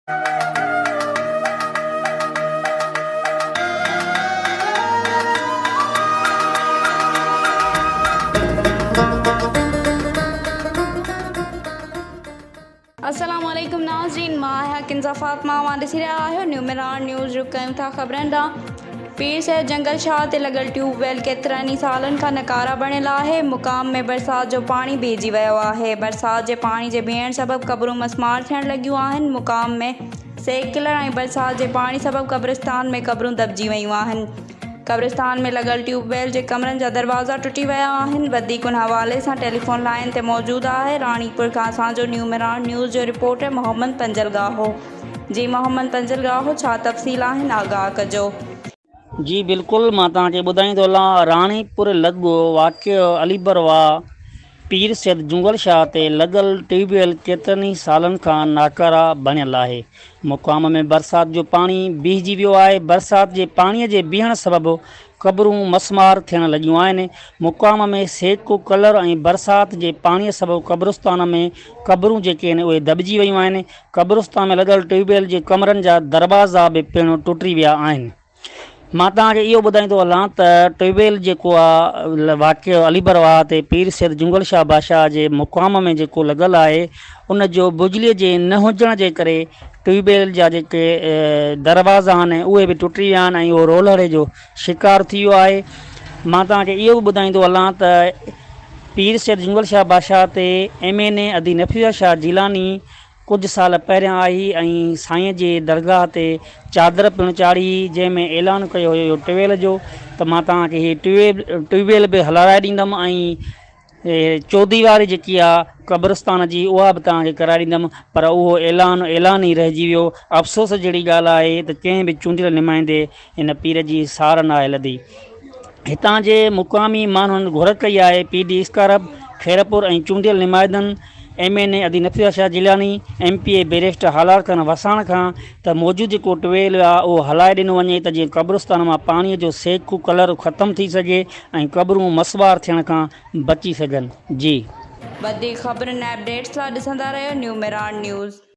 अस्सलाम वालेकुम नाज़रीन, मां है किंज़ा फातिमा वां ॾिसी रहिया आहियो न्यूमिरान न्यूज़। रुक कयूं था ख़बरनि ॾांहुं। पीर साहिब जंगल शाह ते लॻल ट्यूबवेल केतिरनि ई सालनि खां नकारा बणियल आहे। मुक़ाम में बरसाति जो पाणी बीहजी वियो आहे। बरसाति जे पाणी जे बीहण सबबि क़बरूं मसमार थियण लॻियूं आहिनि। मुक़ाम में सेक किलण ऐं बरसाति जे पाणी सबबि क़ब्रिस्तान में क़बरूं दॿिजी वियूं आहिनि। क़ब्रिस्तान में लॻल ट्यूबवेल जे कमरनि जा दरवाज़ा टुटी विया आहिनि। वधीक उन हवाले सां टेलीफोन लाइन ते मौजूदु आहे राणीपुर खां असांजो न्यूमिरान न्यूज़ जो रिपोर्टर मोहम्मद पंजलगाहो। जी मोहम्मद पंजलगाहो, छा तफ़सील आहिनि, आगाह कजो। जी बिल्कुलु, मां तव्हांखे ॿुधाईंदो हलां। राणीपुर लॻो वाक़िअ अलीबरवा पीर सैद जुंगल शाह ते लॻल ट्यूबवेल केतिरनि ई सालनि खां नाकारा बणियल आहे। मुक़ाम में बरसाति जो पाणी बीहजी वियो आहे। बरसाति जे पाणीअ जे बीहण सबबि क़बरूं मसमार थियण लॻियूं आहिनि। मुक़ाम में सेक कलर ऐं बरसाति जे पाणीअ सबबि क़ब्रिस्तान में क़बरूं जेके आहिनि उहे दॿिजी वियूं आहिनि। क़ब्रिस्तान में लॻल ट्यूबवेल जे कमरनि जा दरवाज़ा बि पिणु टुटी विया आहिनि। मां तव्हांखे इहो ॿुधाईंदो हलां त ट्यूबवेल जेको आहे वाक़िअ अलीबरवा ते पीर सैद जुंगल शाह बादशाह जे मुक़ाम में जेको लॻल आहे, उन जो बिजलीअ जे न हुजण जे करे ट्यूबवेल जा जेके दरवाज़ा आहिनि उहे बि टुटी विया आहिनि ऐं उहो रोलड़े जो शिकार थी वियो आहे। मां तव्हांखे इहो बि ॿुधाईंदो हलां त पीर सैद जुंगल शाह बादशाह ते MNA अदी नफ़ीसा शाह जिलानी कुझु साल पहिरियां आई ऐं साईं जे दरगाह ते चादर पिणु चाढ़ी, जंहिंमें ऐलान कयो हुयो ट्यूबवेल जो त मां तव्हांखे हीअ ट्यूबवेल बि हलाराए ॾींदुमि ऐं चौधी वारी जेकी आहे क़ब्रिस्तान जी उहा बि तव्हांखे कराए ॾींदुमि। पर उहो ऐलान ई रहिजी वियो। अफ़सोस जहिड़ी ॻाल्हि आहे त कंहिं बि चूंडियल नुमाइंदे इन पीर जी सार न आहे लधी। हितां जे मुक़ामी माण्हुनि घुर कई आहे PD स्कारब खैरपुर ऐं चूंडियल नुमाइंदनि MNA अदी नफ़ीसा शाह जिलानी MPA बैरिस्टर हालार खान वसाण खां त मौजूदु जेको ट्यूबवेल आहे उहो हलाए ॾिनो वञे त जीअं क़ब्रिस्तान मां पाणीअ जो सेक कलर ख़तमु थी सघे ऐं क़बरूं मसवार थियण खां बची सघनि। जी वधीक ख़बरुनि ऐं अपडेट्स लाइ ॾिसंदा रहियो न्यूमिरान न्यूज़।